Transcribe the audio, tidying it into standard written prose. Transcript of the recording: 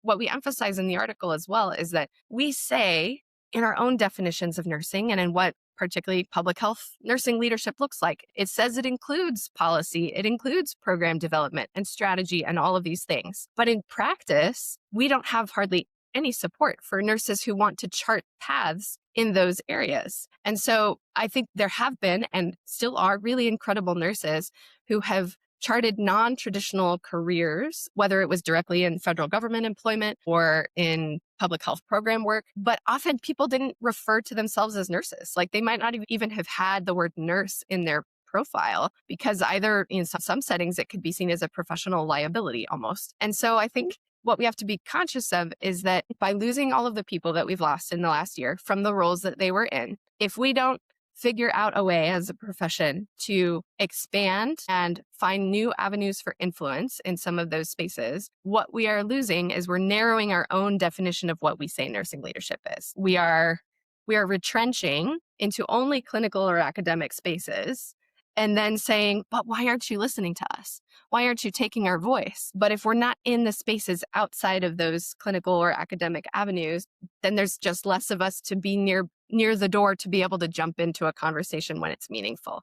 what we emphasize in the article as well is that we say in our own definitions of nursing and in what particularly public health nursing leadership looks like, it says it includes policy, it includes program development and strategy and all of these things. But in practice, we don't have hardly any support for nurses who want to chart paths in those areas. And so I think there have been and still are really incredible nurses who have charted non-traditional careers, whether it was directly in federal government employment or in public health program work. But often people didn't refer to themselves as nurses. Like they might not even have had the word nurse in their profile because either in some settings, it could be seen as a professional liability almost. And so I think what we have to be conscious of is that by losing all of the people that we've lost in the last year from the roles that they were in, if we don't figure out a way as a profession to expand and find new avenues for influence in some of those spaces, what we are losing is we're narrowing our own definition of what we say nursing leadership is. We are retrenching into only clinical or academic spaces and then saying, but why aren't you listening to us? Why aren't you taking our voice? But if we're not in the spaces outside of those clinical or academic avenues, then there's just less of us to be near the door to be able to jump into a conversation when it's meaningful.